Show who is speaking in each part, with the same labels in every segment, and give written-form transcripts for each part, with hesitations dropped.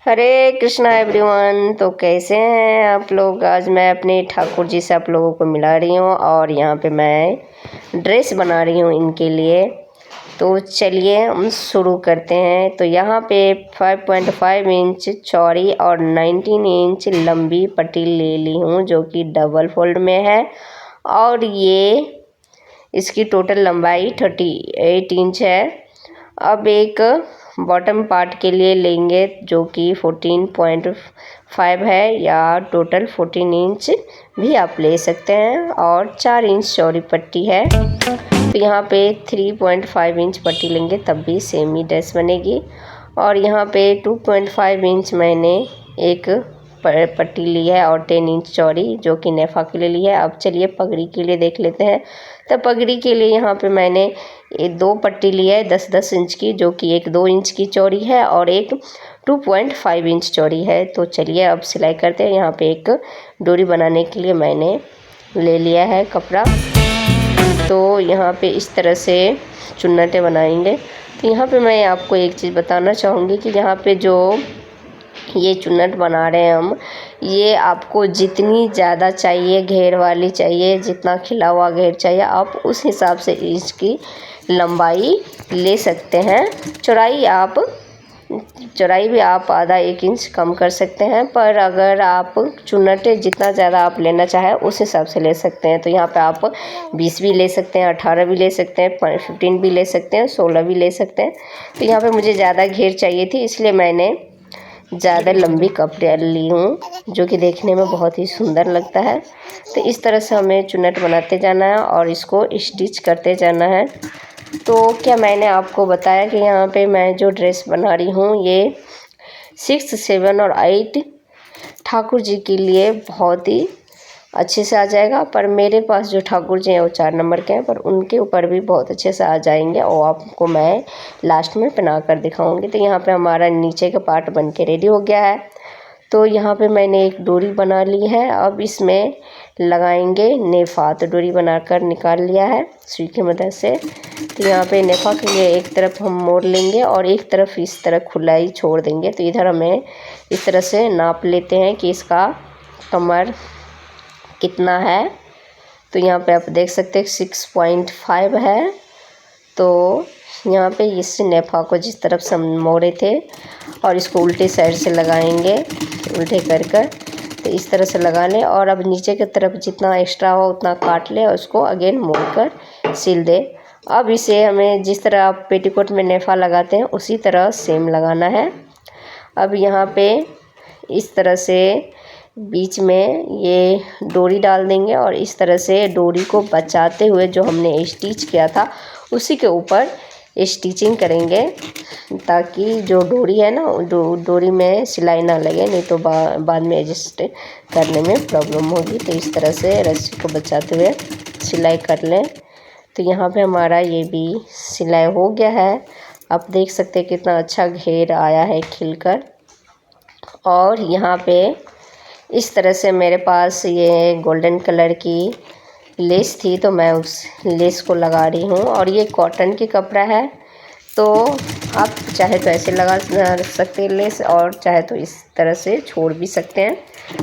Speaker 1: हरे Krishna everyone. तो कैसे हैं आप लोग। आज मैं अपने ठाकुर जी से आप लोगों को मिला रही हूँ और यहाँ पे मैं ड्रेस बना रही हूँ इनके लिए। तो चलिए हम शुरू करते हैं। तो यहाँ पे 5.5 इंच चौड़ी और 19 इंच लंबी पट्टी ले ली हूँ जो कि डबल फोल्ड में है और ये इसकी टोटल लंबाई 38 इंच है। अब एक बॉटम पार्ट के लिए लेंगे जो कि 14.5 है या टोटल 14 इंच भी आप ले सकते हैं और 4 इंच चौड़ी पट्टी है। तो यहाँ पे 3.5 इंच पट्टी लेंगे तब भी सेम ही ड्रेस बनेगी। और यहाँ पे 2.5 इंच मैंने एक पट्टी ली है और 10 इंच चौड़ी जो कि नेफा के लिए ली है। अब चलिए पगड़ी के लिए देख लेते हैं। तो पगड़ी के लिए यहाँ पे मैंने ये 2 पट्टी ली है 10-10 इंच की जो कि एक 2 इंच की चौड़ी है और एक 2.5 इंच चौड़ी है। तो चलिए अब सिलाई करते हैं। यहाँ पे एक डोरी बनाने के लिए मैंने ले लिया है कपड़ा। तो यहाँ पे इस तरह से चुन्नटें बनाएंगे। तो यहाँ पे मैं आपको एक चीज़ बताना चाहूँगी कि यहाँ पे जो ये चुन्नट बना रहे हैं हम, ये आपको जितनी ज़्यादा चाहिए घेर वाली चाहिए, जितना खिला हुआ घेर चाहिए आप उस हिसाब से इसकी लंबाई ले सकते हैं। चौड़ाई भी आप आधा 1 इंच कम कर सकते हैं, पर अगर आप चुन्नटें जितना ज़्यादा आप लेना चाहें उस हिसाब से ले सकते हैं। तो यहाँ पे आप 20 भी ले सकते हैं, 18 भी ले सकते हैं, 15 भी ले सकते हैं, 16 भी ले सकते हैं। तो यहाँ पे मुझे ज़्यादा घेर चाहिए थी इसलिए मैंने ज़्यादा लंबी कपड़े ली हूँ जो कि देखने में बहुत ही सुंदर लगता है। तो इस तरह से हमें चुन्नट बनाते जाना है और इसको स्टिच करते जाना है। तो क्या मैंने आपको बताया कि यहाँ पे मैं जो ड्रेस बना रही हूँ ये 6, 7 और 8 ठाकुर जी के लिए बहुत ही अच्छे से आ जाएगा। पर मेरे पास जो ठाकुर जी हैं वो 4 नंबर के हैं, पर उनके ऊपर भी बहुत अच्छे से आ जाएंगे और आपको मैं लास्ट में पहना कर दिखाऊंगी। तो यहाँ पे हमारा नीचे का पार्ट बन के रेडी हो गया है। तो यहाँ पे मैंने एक डोरी बना ली है। अब इसमें लगाएंगे नेफा। तो डोरी बनाकर निकाल लिया है सुई की मदद से। तो यहाँ पे नेफा के लिए एक तरफ हम मोड़ लेंगे और एक तरफ इस तरह खुला ही छोड़ देंगे। तो इधर हमें इस तरह से नाप लेते हैं कि इसका कमर कितना है। तो यहाँ पे आप देख सकते हैं 6.5 है। तो यहाँ पे इस नेफा को जिस तरफ से हम मोड़े थे और इसको उल्टे साइड से लगाएंगे, उल्टे कर कर। तो इस तरह से लगा लें और अब नीचे की तरफ जितना एक्स्ट्रा हो उतना काट लें और उसको अगेन मोड़ कर सिल दें। अब इसे हमें जिस तरह आप पेटीकोट में नेफा लगाते हैं उसी तरह सेम लगाना है। अब यहाँ पे इस तरह से बीच में ये डोरी डाल देंगे और इस तरह से डोरी को बचाते हुए जो हमने स्टिच किया था उसी के ऊपर स्टिचिंग करेंगे ताकि जो डोरी है ना डोरी में सिलाई ना लगे, नहीं तो बाद में एडजस्ट करने में प्रॉब्लम होगी। तो इस तरह से रस्सी को बचाते हुए सिलाई कर लें। तो यहाँ पे हमारा ये भी सिलाई हो गया है। आप देख सकते हैं कितना अच्छा घेर आया है खिलकर। और यहाँ पे इस तरह से मेरे पास ये गोल्डन कलर की लेस थी तो मैं उस लेस को लगा रही हूँ और ये कॉटन की कपड़ा है। तो आप चाहे तो ऐसे लगा सकते हैं लेस और चाहे तो इस तरह से छोड़ भी सकते हैं।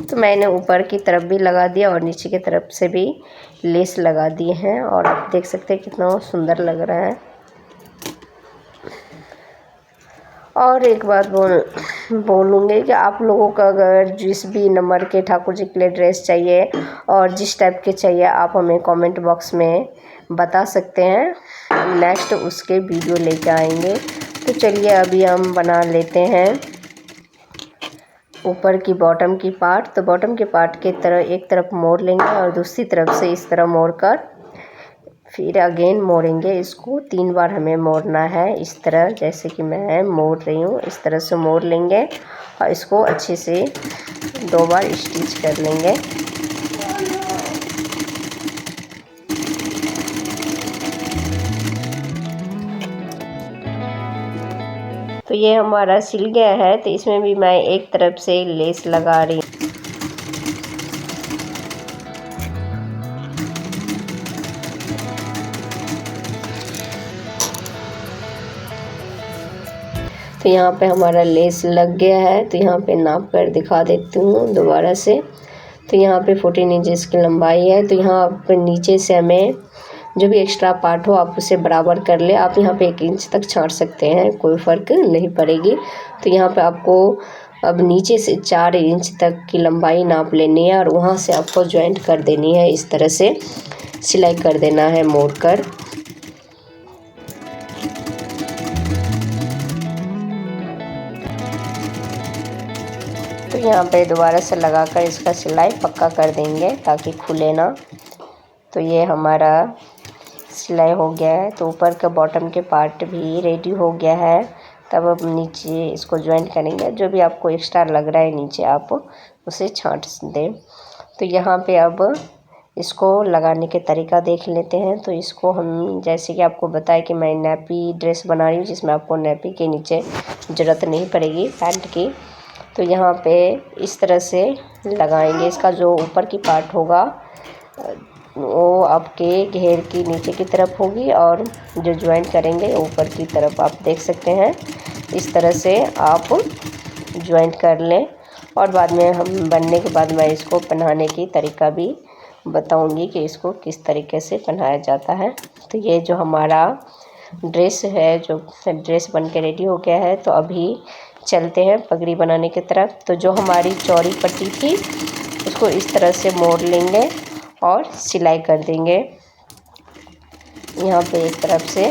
Speaker 1: तो मैंने ऊपर की तरफ भी लगा दिया और नीचे की तरफ से भी लेस लगा दिए हैं और आप देख सकते हैं कितना सुंदर लग रहा है। और एक बात बोलूँगी कि आप लोगों का अगर जिस भी नंबर के ठाकुर जी के लिए ड्रेस चाहिए और जिस टाइप के चाहिए आप हमें कमेंट बॉक्स में बता सकते हैं। नेक्स्ट उसके वीडियो लेके आएंगे। तो चलिए अभी हम बना लेते हैं ऊपर की बॉटम की पार्ट। तो बॉटम के पार्ट के तरह एक तरफ मोड़ लेंगे और दूसरी तरफ से इस तरह मोड़ कर फिर अगेन मोड़ेंगे। इसको 3 बार हमें मोड़ना है इस तरह, जैसे कि मैं मोड़ रही हूँ इस तरह से मोड़ लेंगे और इसको अच्छे से 2 बार स्टिच कर लेंगे। तो ये हमारा सिल गया है। तो इसमें भी मैं एक तरफ से लेस लगा रही हूँ। तो तो यहाँ पे हमारा लेस लग गया है। तो यहाँ पे नाप कर दिखा देती हूँ दोबारा से। तो यहाँ पे 14 इंचेस की लंबाई है। तो यहाँ पे नीचे से हमें जो भी एक्स्ट्रा पार्ट हो आप उसे बराबर कर ले। आप यहाँ पे 1 इंच तक छांट सकते हैं, कोई फ़र्क नहीं पड़ेगी। तो यहाँ पे आपको अब नीचे से 4 इंच तक की लंबाई नाप लेनी है और वहाँ से आपको जॉइंट कर देनी है। इस तरह से सिलाई कर देना है मोड़ कर। तो यहाँ पे दोबारा से लगाकर इसका सिलाई पक्का कर देंगे ताकि खुले ना। तो ये हमारा सिलाई हो गया है। तो ऊपर का बॉटम के पार्ट भी रेडी हो गया है। तब अब नीचे इसको ज्वाइन करेंगे। जो भी आपको एक्स्ट्रा लग रहा है नीचे आप उसे छांट दें। तो यहाँ पे अब इसको लगाने के तरीका देख लेते हैं। तो इसको हम जैसे कि आपको बताया कि मैं नैपी ड्रेस बना रही हूँ जिसमें आपको नैपी के नीचे ज़रूरत नहीं पड़ेगी पैंट की। तो यहाँ पे इस तरह से लगाएंगे। इसका जो ऊपर की पार्ट होगा वो आपके घेर की नीचे की तरफ होगी और जो ज्वाइंट करेंगे ऊपर की तरफ। आप देख सकते हैं इस तरह से आप ज्वाइंट कर लें। और बाद में हम बनने के बाद मैं इसको पहनाने की तरीका भी बताऊंगी कि इसको किस तरीके से पहनाया जाता है। तो ये जो हमारा ड्रेस है, जो ड्रेस बन के रेडी हो गया है। तो अभी चलते हैं पगड़ी बनाने की तरफ। तो जो हमारी चौड़ी पट्टी थी उसको इस तरह से मोड़ लेंगे और सिलाई कर देंगे। यहाँ पे एक तरफ से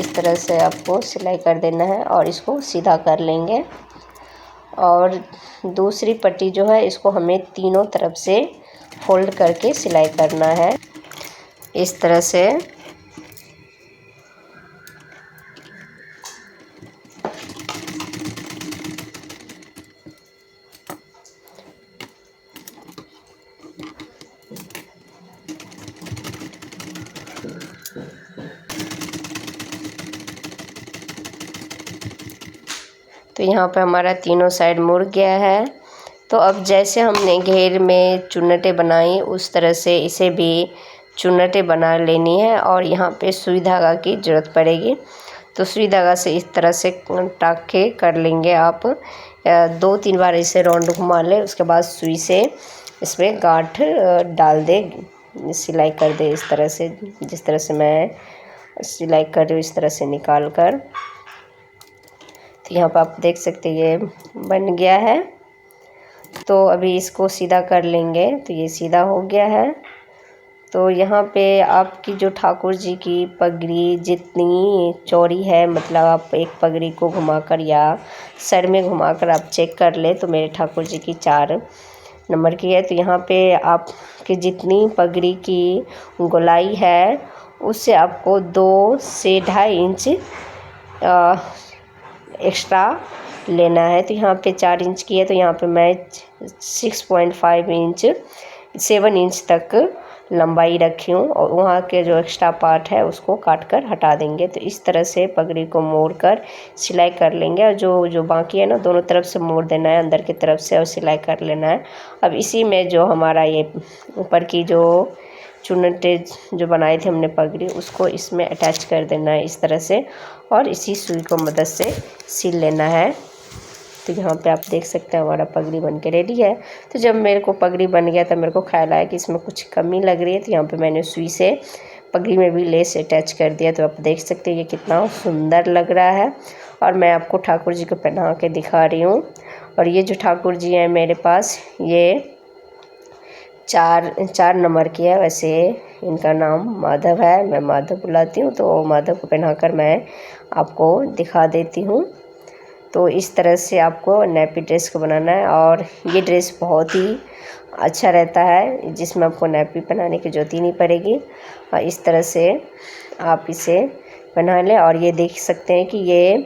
Speaker 1: इस तरह से आपको सिलाई कर देना है और इसको सीधा कर लेंगे। और दूसरी पट्टी जो है इसको हमें तीनों तरफ से फोल्ड करके सिलाई करना है इस तरह से। तो यहाँ पे हमारा तीनों साइड मुड़ गया है। तो अब जैसे हमने घेर में चुन्नटें बनाई उस तरह से इसे भी चुन्नटें बना लेनी है। और यहाँ पे सुई धागा की ज़रूरत पड़ेगी। तो सुई धागा से इस तरह से टाँक के कर लेंगे आप। 2-3 बार इसे राउंड घुमा लें। उसके बाद सुई से इसमें गांठ डाल दे, सिलाई कर दे इस तरह से। जिस तरह से मैं सिलाई कर रही हूँ इस तरह से निकाल कर। तो यहाँ पर आप देख सकते हैं ये बन गया है। तो अभी इसको सीधा कर लेंगे। तो ये सीधा हो गया है। तो यहाँ पे आपकी जो ठाकुर जी की पगड़ी जितनी चौड़ी है, मतलब आप एक पगड़ी को घुमाकर या सर में घुमाकर आप चेक कर ले। तो मेरे ठाकुर जी की 4 नंबर की है। तो यहाँ पे आपकी जितनी पगड़ी की गोलाई है उससे आपको 2 से 2.5 इंच एक्स्ट्रा लेना है। तो यहाँ पे 4 इंच की है तो यहाँ पे मैं 6.5 इंच 7 इंच तक लंबाई रखी हूँ। और वहाँ के जो एक्स्ट्रा पार्ट है उसको काट कर हटा देंगे। तो इस तरह से पगड़ी को मोड़ कर सिलाई कर लेंगे। और जो बाकी है ना दोनों तरफ से मोड़ देना है अंदर की तरफ से और सिलाई कर लेना है। अब इसी में जो हमारा ये ऊपर की जो चुन्नटे जो बनाए थे हमने पगड़ी उसको इसमें अटैच कर देना है इस तरह से। और इसी सुई को मदद से सिल लेना है। तो यहाँ पे आप देख सकते हैं हमारा पगड़ी बन के रेडी है। तो जब मेरे को पगड़ी बन गया तब मेरे को ख्याल आया कि इसमें कुछ कमी लग रही है। तो यहाँ पे मैंने सुई से पगड़ी में भी लेस अटैच कर दिया। तो आप देख सकते हैं ये कितना सुंदर लग रहा है। और मैं आपको ठाकुर जी को पहना के दिखा रही हूँ। और ये जो ठाकुर जी हैं मेरे पास ये 4 नंबर की है। वैसे इनका नाम माधव है, मैं माधव बुलाती हूँ। तो माधव को पहनाकर मैं आपको दिखा देती हूँ। तो इस तरह से आपको नैपी ड्रेस को बनाना है। और ये ड्रेस बहुत ही अच्छा रहता है जिसमें आपको नैपी पहनाने की ज़रूरत ही नहीं पड़ेगी। और इस तरह से आप इसे पहना लें। और ये देख सकते हैं कि ये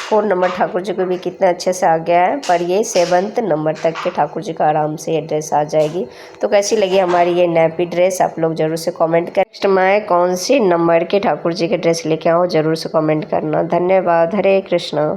Speaker 1: 4 नंबर ठाकुर जी को भी कितना अच्छे से आ गया है। पर ये 7th नंबर तक के ठाकुर जी का आराम से ये ड्रेस आ जाएगी। तो कैसी लगी हमारी ये नैपी ड्रेस आप लोग ज़रूर से कमेंट करें। नेक्स्ट मैं कौन सी नंबर के ठाकुर जी के ड्रेस लेके आऊँ ज़रूर से कमेंट करना। धन्यवाद। हरे कृष्णा।